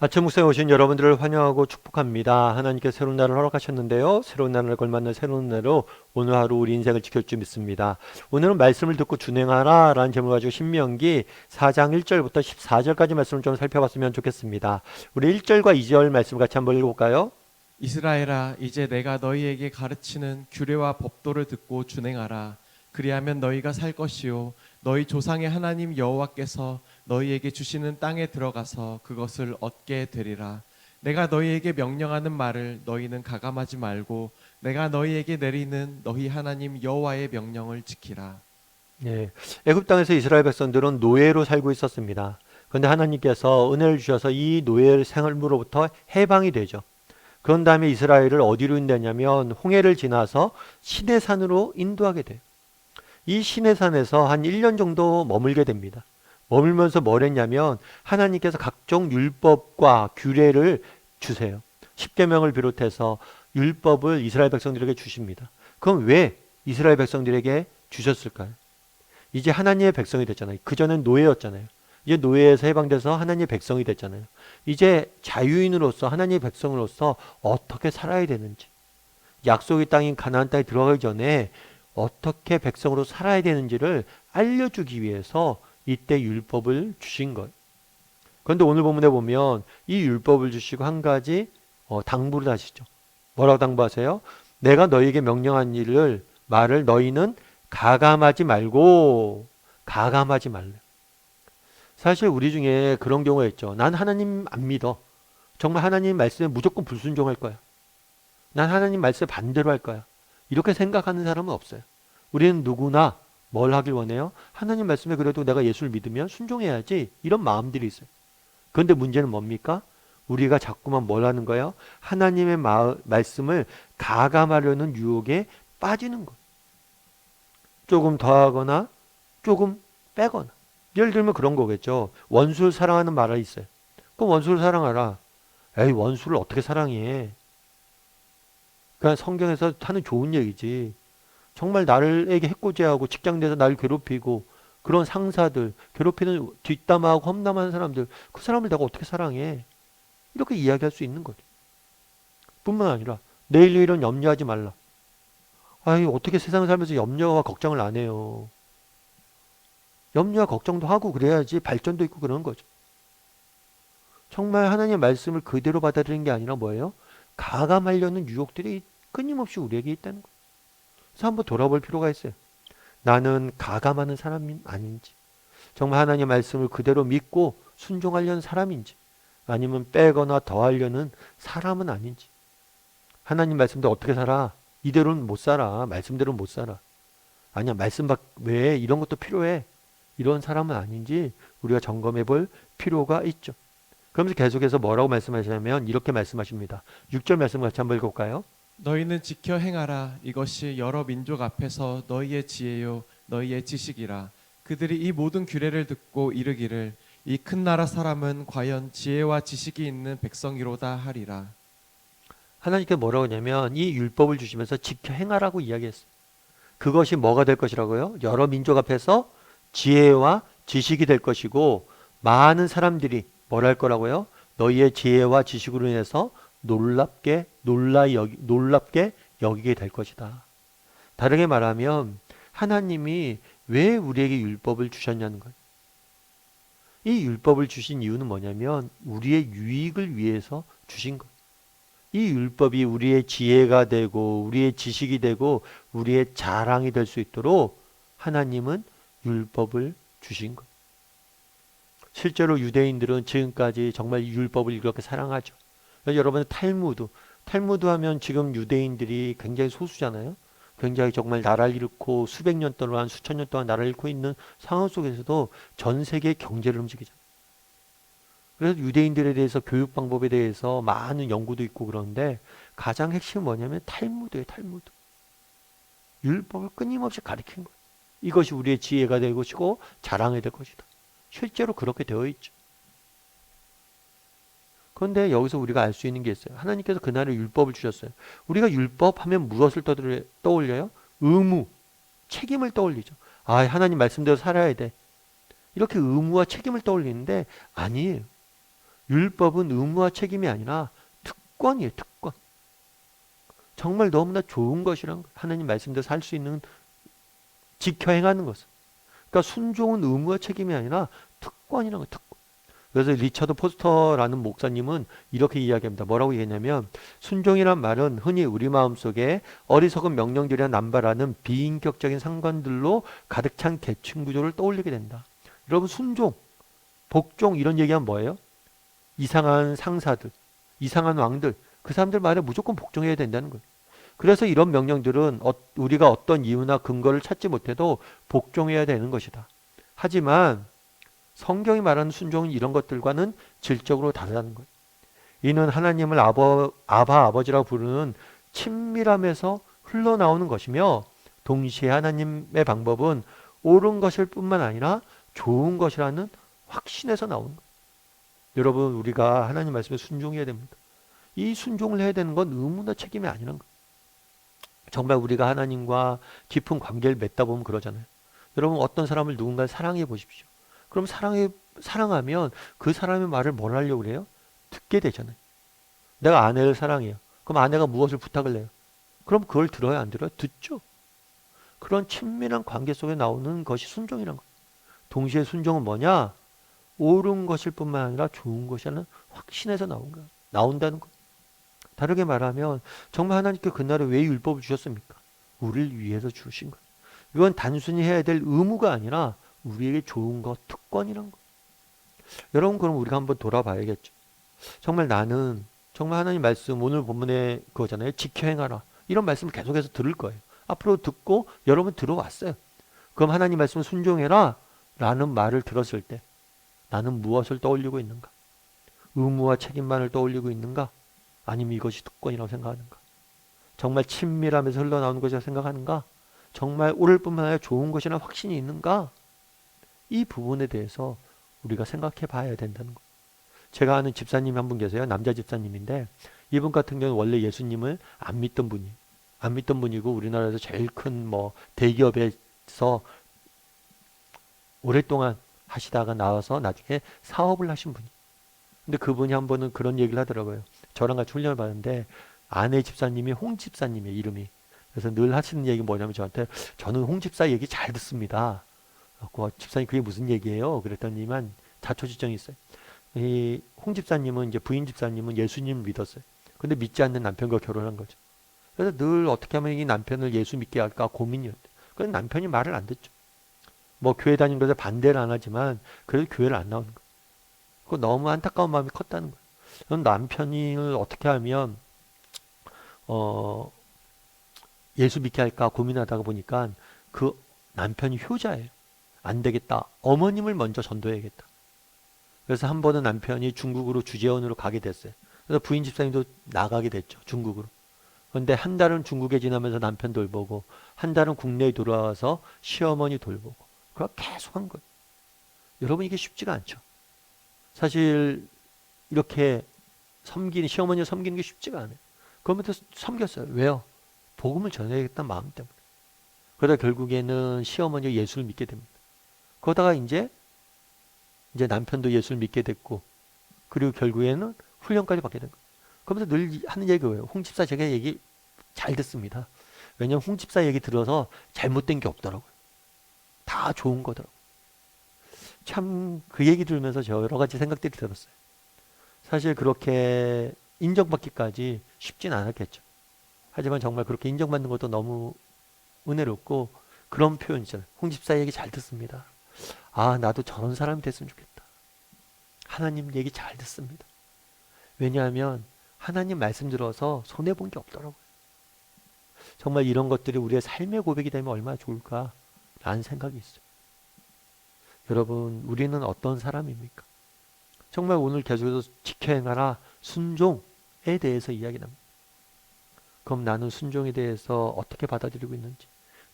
아침 묵상에 오신 여러분들을 환영하고 축복합니다. 하나님께 새로운 날을 허락하셨는데요. 새로운 날을 걸맞는 새로운 날로 오늘 하루 우리 인생을 지킬 줄 믿습니다. 오늘은 말씀을 듣고 준행하라 라는 제목을 가지고 신명기 4장 1절부터 14절까지 말씀을 좀 살펴봤으면 좋겠습니다. 우리 1절과 2절 말씀 같이 한번 읽어볼까요? 이스라엘아, 이제 내가 너희에게 가르치는 규례와 법도를 듣고 준행하라. 그리하면 너희가 살 것이요 너희 조상의 하나님 여호와께서 너희에게 주시는 땅에 들어가서 그것을 얻게 되리라. 내가 너희에게 명령하는 말을 너희는 가감하지 말고 내가 너희에게 내리는 너희 하나님 여호와의 명령을 지키라. 네, 애굽 땅에서 이스라엘 백성들은 노예로 살고 있었습니다. 그런데 하나님께서 은혜를 주셔서 이 노예 생활로부터 해방이 되죠. 그런 다음에 이스라엘을 어디로 인도하냐면 홍해를 지나서 시내산으로 인도하게 돼요. 이 시내산에서 한 1년 정도 머물게 됩니다. 머물면서 뭘 했냐면 하나님께서 각종 율법과 규례를 주세요. 십계명을 비롯해서 율법을 이스라엘 백성들에게 주십니다. 그럼 왜 이스라엘 백성들에게 주셨을까요? 이제 하나님의 백성이 됐잖아요. 그전엔 노예였잖아요. 이제 노예에서 해방돼서 하나님의 백성이 됐잖아요. 이제 자유인으로서 하나님의 백성으로서 어떻게 살아야 되는지, 약속의 땅인 가나안 땅에 들어가기 전에 어떻게 백성으로 살아야 되는지를 알려주기 위해서 이때 율법을 주신 거예요. 그런데 오늘 본문에 보면 이 율법을 주시고 한 가지 당부를 하시죠. 뭐라고 당부하세요? 내가 너희에게 명령한 말을 너희는 가감하지 말고 가감하지 말래. 사실 우리 중에 그런 경우가 있죠. 난 하나님 안 믿어. 정말 하나님 말씀에 무조건 불순종할 거야. 난 하나님 말씀에 반대로 할 거야. 이렇게 생각하는 사람은 없어요. 우리는 누구나 뭘 하길 원해요? 하나님 말씀에 그래도 내가 예수를 믿으면 순종해야지. 이런 마음들이 있어요. 그런데 문제는 뭡니까? 우리가 자꾸만 뭘 하는 거예요? 하나님의 말씀을 가감하려는 유혹에 빠지는 거예요. 조금 더하거나 조금 빼거나. 예를 들면 그런 거겠죠. 원수를 사랑하는 말이 있어요. 그럼 원수를 사랑하라. 에이, 원수를 어떻게 사랑해? 그냥 성경에서 하는 좋은 얘기지. 정말 나에게 해코지하고 직장 내에서 나를 괴롭히고 그런 상사들, 괴롭히는 뒷담화하고 험담하는 사람들, 그 사람을 내가 어떻게 사랑해? 이렇게 이야기할 수 있는 거죠. 뿐만 아니라 내일 일은 염려하지 말라. 아이, 어떻게 세상 살면서 염려와 걱정을 안 해요. 염려와 걱정도 하고 그래야지 발전도 있고 그러는 거죠. 정말 하나님의 말씀을 그대로 받아들이는 게 아니라 뭐예요? 가감하려는 유혹들이 끊임없이 우리에게 있다는 거예요. 그래서 한번 돌아볼 필요가 있어요. 나는 가감하는 사람이 아닌지, 정말 하나님의 말씀을 그대로 믿고 순종하려는 사람인지, 아니면 빼거나 더하려는 사람은 아닌지. 하나님 말씀대로 어떻게 살아? 이대로는 못 살아. 말씀대로는 못 살아. 아니야, 말씀 외에 이런 것도 필요해. 이런 사람은 아닌지 우리가 점검해 볼 필요가 있죠. 그러면서 계속해서 뭐라고 말씀하시냐면 이렇게 말씀하십니다. 6절 말씀 같이 한번 읽어볼까요? 너희는 지켜 행하라. 이것이 여러 민족 앞에서 너희의 지혜요 너희의 지식이라. 그들이 이 모든 규례를 듣고 이르기를 이 큰 나라 사람은 과연 지혜와 지식이 있는 백성이로다 하리라. 하나님께 뭐라고 하냐면 이 율법을 주시면서 지켜 행하라고 이야기했어요. 그것이 뭐가 될 것이라고요? 여러 민족 앞에서 지혜와 지식이 될 것이고 많은 사람들이 뭘 할 거라고요? 너희의 지혜와 지식으로 인해서 놀랍게 여기게 될 것이다. 다르게 말하면 하나님이 왜 우리에게 율법을 주셨냐는 거예요. 이 율법을 주신 이유는 뭐냐면 우리의 유익을 위해서 주신 거예요. 이 율법이 우리의 지혜가 되고 우리의 지식이 되고 우리의 자랑이 될 수 있도록 하나님은 율법을 주신 거예요. 실제로 유대인들은 지금까지 정말 율법을 이렇게 사랑하죠. 여러분 탈무드 하면 지금 유대인들이 굉장히 소수잖아요. 굉장히 정말 나라를 잃고 수백 년 동안 수천 년 동안 나라를 잃고 있는 상황 속에서도 전 세계의 경제를 움직이죠. 그래서 유대인들에 대해서 교육 방법에 대해서 많은 연구도 있고 그런데 가장 핵심은 뭐냐면 탈무드예요. 탈무드. 율법을 끊임없이 가르치는 거예요. 이것이 우리의 지혜가 될 것이고 자랑이 될 것이다. 실제로 그렇게 되어 있죠. 그런데 여기서 우리가 알 수 있는 게 있어요. 하나님께서 그날에 율법을 주셨어요. 우리가 율법 하면 무엇을 떠올려요? 의무, 책임을 떠올리죠. 아, 하나님 말씀대로 살아야 돼. 이렇게 의무와 책임을 떠올리는데 아니에요. 율법은 의무와 책임이 아니라 특권이에요. 특권. 정말 너무나 좋은 것이란 거예요. 하나님 말씀대로 살 수 있는, 지켜 행하는 것은. 그러니까 순종은 의무와 책임이 아니라 특권이라는 거예요. 특권. 그래서 리처드 포스터라는 목사님은 이렇게 이야기합니다. 뭐라고 얘기했냐면, 순종이란 말은 흔히 우리 마음속에 어리석은 명령들이나 남발하는 비인격적인 상관들로 가득 찬 계층 구조를 떠올리게 된다. 여러분, 순종, 복종 이런 얘기하면 뭐예요? 이상한 상사들, 이상한 왕들, 그 사람들 말에 무조건 복종해야 된다는 거예요. 그래서 이런 명령들은 우리가 어떤 이유나 근거를 찾지 못해도 복종해야 되는 것이다. 하지만 성경이 말하는 순종은 이런 것들과는 질적으로 다르다는 거예요. 이는 하나님을 아버지라고 부르는 친밀함에서 흘러나오는 것이며, 동시에 하나님의 방법은 옳은 것일 뿐만 아니라 좋은 것이라는 확신에서 나오는 거예요. 여러분, 우리가 하나님 말씀에 순종해야 됩니다. 이 순종을 해야 되는 건 의무나 책임이 아니란 거예요. 정말 우리가 하나님과 깊은 관계를 맺다 보면 그러잖아요. 여러분, 어떤 사람을 누군가 사랑해 보십시오. 그럼 사랑하면 그 사람의 말을 뭘 하려고 그래요? 듣게 되잖아요. 내가 아내를 사랑해요. 그럼 아내가 무엇을 부탁을 해요? 그럼 그걸 들어요, 안 들어요? 듣죠. 그런 친밀한 관계 속에 나오는 것이 순종이란 거예요. 동시에 순종은 뭐냐? 옳은 것일 뿐만 아니라 좋은 것이라는 확신에서 나온다는 거예요. 다르게 말하면 정말 하나님께 그날에 왜 율법을 주셨습니까? 우리를 위해서 주신 거예요. 이건 단순히 해야 될 의무가 아니라 우리에게 좋은 것, 특권이란 거. 여러분, 그럼 우리가 한번 돌아봐야겠죠. 정말 나는 정말 하나님 말씀, 오늘 본문에 그거잖아요. 지켜 행하라. 이런 말씀을 계속해서 들을 거예요. 앞으로 듣고 여러분 들어왔어요. 그럼 하나님 말씀을 순종해라 라는 말을 들었을 때 나는 무엇을 떠올리고 있는가? 의무와 책임만을 떠올리고 있는가? 아니면 이것이 특권이라고 생각하는가? 정말 친밀함에서 흘러나오는 것이라고 생각하는가? 정말 옳을 뿐만 아니라 좋은 것이라는 확신이 있는가? 이 부분에 대해서 우리가 생각해 봐야 된다는 거예요. 제가 아는 집사님이 한 분 계세요. 남자 집사님인데 이분 같은 경우는 원래 예수님을 안 믿던 분이에요. 안 믿던 분이고 우리나라에서 제일 큰 대기업에서 오랫동안 하시다가 나와서 나중에 사업을 하신 분이. 근데 그분이 한 번은 그런 얘기를 하더라고요. 저랑 같이 훈련을 받는데 아내 집사님이 홍 집사님의 이름이. 그래서 늘 하시는 얘기 뭐냐면 저한테 저는 홍 집사 얘기 잘 듣습니다. 집사님 그게 무슨 얘기예요? 그랬더니만 자초지정이 있어요. 이 홍 집사님은 이제 부인 집사님은 예수님을 믿었어요. 근데 믿지 않는 남편과 결혼한 거죠. 그래서 늘 어떻게 하면 이 남편을 예수 믿게 할까 고민이었대요. 그래서 남편이 말을 안 듣죠. 교회 다니는 것에 반대를 안 하지만 그래도 교회를 안 나오는 거예요. 그 너무 안타까운 마음이 컸다는 거예요. 그럼 남편을 어떻게 하면 예수 믿게 할까 고민하다가 보니까 그 남편이 효자예요. 안 되겠다. 어머님을 먼저 전도해야겠다. 그래서 한 번은 남편이 중국으로 주재원으로 가게 됐어요. 그래서 부인 집사님도 나가게 됐죠. 중국으로. 그런데 한 달은 중국에 지나면서 남편 돌보고 한 달은 국내에 돌아와서 시어머니 돌보고 그걸 계속 한 거예요. 여러분 이게 쉽지가 않죠. 사실 이렇게 시어머니를 섬기는 게 쉽지가 않아요. 그러면서 섬겼어요. 왜요? 복음을 전해야겠다는 마음 때문에. 그러다 결국에는 시어머니가 예수를 믿게 됩니다. 그러다가 이제 남편도 예수를 믿게 됐고 그리고 결국에는 훈련까지 받게 된 거예요. 그러면서 늘 하는 얘기가 뭐예요? 홍 집사 제가 얘기 잘 듣습니다. 왜냐면 홍 집사 얘기 들어서 잘못된 게 없더라고요. 다 좋은 거더라고요. 참 그 얘기 들으면서 저 여러 가지 생각들이 들었어요. 사실 그렇게 인정받기까지 쉽진 않았겠죠. 하지만 정말 그렇게 인정받는 것도 너무 은혜롭고 그런 표현 있잖아요. 홍 집사 얘기 잘 듣습니다. 아, 나도 저런 사람이 됐으면 좋겠다. 하나님 얘기 잘 듣습니다. 왜냐하면 하나님 말씀 들어서 손해본 게 없더라고요. 정말 이런 것들이 우리의 삶의 고백이 되면 얼마나 좋을까라는 생각이 있어요. 여러분, 우리는 어떤 사람입니까? 정말 오늘 계속해서 지켜 행하라 순종에 대해서 이야기합니다. 그럼 나는 순종에 대해서 어떻게 받아들이고 있는지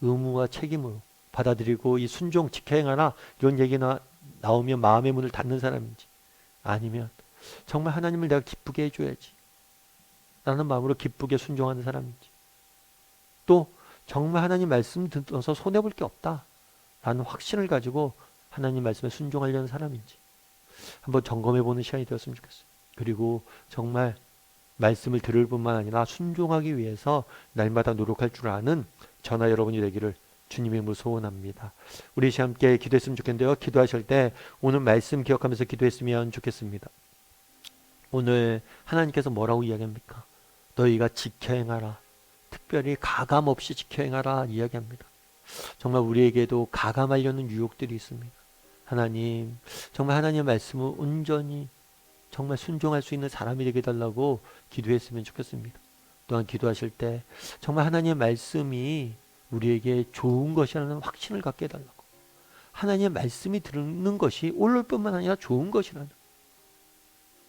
의무와 책임으로 받아들이고 이 순종 지켜 행하라 이런 얘기가 나오면 마음의 문을 닫는 사람인지 아니면 정말 하나님을 내가 기쁘게 해줘야지 라는 마음으로 기쁘게 순종하는 사람인지 또 정말 하나님 말씀 들어서 손해볼 게 없다 라는 확신을 가지고 하나님 말씀에 순종하려는 사람인지 한번 점검해보는 시간이 되었으면 좋겠어요. 그리고 정말 말씀을 들을 뿐만 아니라 순종하기 위해서 날마다 노력할 줄 아는 저나 여러분이 되기를 주님의 이름으로 소원합니다. 우리 함께 기도했으면 좋겠는데요. 기도하실 때 오늘 말씀 기억하면서 기도했으면 좋겠습니다. 오늘 하나님께서 뭐라고 이야기합니까? 너희가 지켜 행하라. 특별히 가감 없이 지켜 행하라 이야기합니다. 정말 우리에게도 가감하려는 유혹들이 있습니다. 하나님, 정말 하나님의 말씀을 온전히 정말 순종할 수 있는 사람이 되게 해달라고 기도했으면 좋겠습니다. 또한 기도하실 때 정말 하나님의 말씀이 우리에게 좋은 것이라는 확신을 갖게 해달라고, 하나님의 말씀이 듣는 것이 옳을 뿐만 아니라 좋은 것이라는,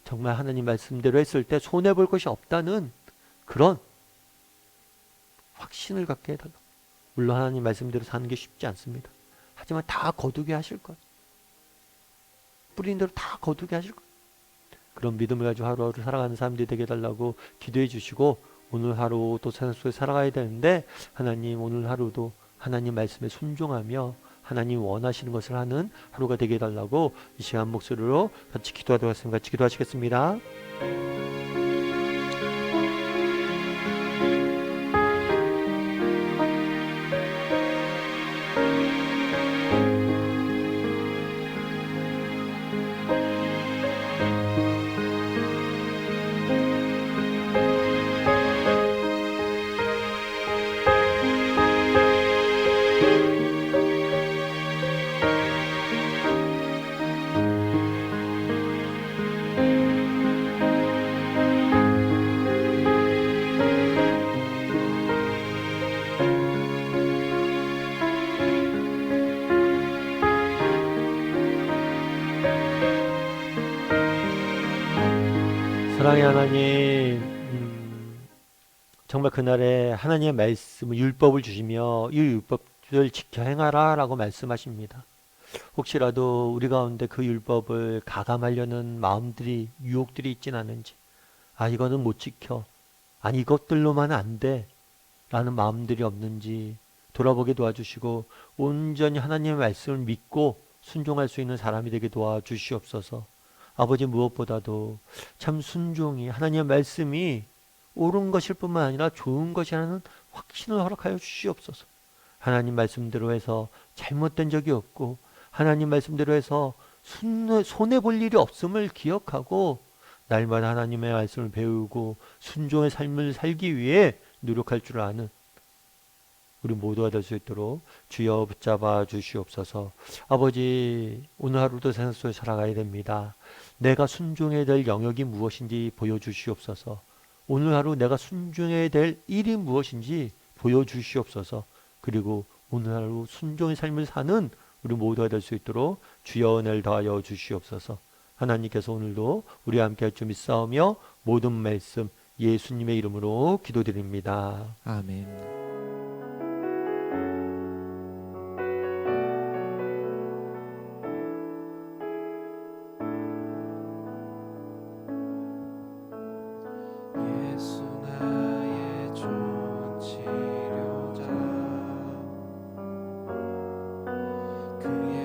정말 하나님 말씀대로 했을 때 손해볼 것이 없다는 그런 확신을 갖게 해달라고. 물론 하나님 말씀대로 사는 게 쉽지 않습니다. 하지만 다 거두게 하실 것, 뿌린 대로 다 거두게 하실 것, 그런 믿음을 가지고 하루하루 살아가는 사람들이 되게 해달라고 기도해 주시고, 오늘 하루 또 세상 속에 살아가야 되는데 하나님 오늘 하루도 하나님 말씀에 순종하며 하나님 원하시는 것을 하는 하루가 되게 해달라고 이 시간 목소리로 같이 기도하도록 하겠습니다. 같이 기도하시겠습니다. 사랑의 하나님, 정말 그날에 하나님의 말씀을 율법을 주시며 이 율법을 지켜 행하라 라고 말씀하십니다. 혹시라도 우리 가운데 그 율법을 가감하려는 마음들이, 유혹들이 있진 않은지, 아 이거는 못 지켜, 아니 이것들로만 안 돼 라는 마음들이 없는지 돌아보게 도와주시고 온전히 하나님의 말씀을 믿고 순종할 수 있는 사람이 되게 도와주시옵소서. 아버지, 무엇보다도 참 순종이, 하나님의 말씀이 옳은 것일 뿐만 아니라 좋은 것이라는 확신을 허락하여 주시옵소서. 하나님 말씀대로 해서 잘못된 적이 없고 하나님 말씀대로 해서 손해볼 일이 없음을 기억하고 날마다 하나님의 말씀을 배우고 순종의 삶을 살기 위해 노력할 줄 아는 우리 모두가 될 수 있도록 주여 붙잡아 주시옵소서. 아버지, 오늘 하루도 세상 속에 살아가야 됩니다. 내가 순종해야 될 영역이 무엇인지 보여주시옵소서. 오늘 하루 내가 순종해야 될 일이 무엇인지 보여주시옵소서. 그리고 오늘 하루 순종의 삶을 사는 우리 모두가 될 수 있도록 주여 은혜를 더하여 주시옵소서. 하나님께서 오늘도 우리와 함께 할 줄 믿사오며 모든 말씀 예수님의 이름으로 기도드립니다. 아멘. 예수 나의 좋은 치료자, 그의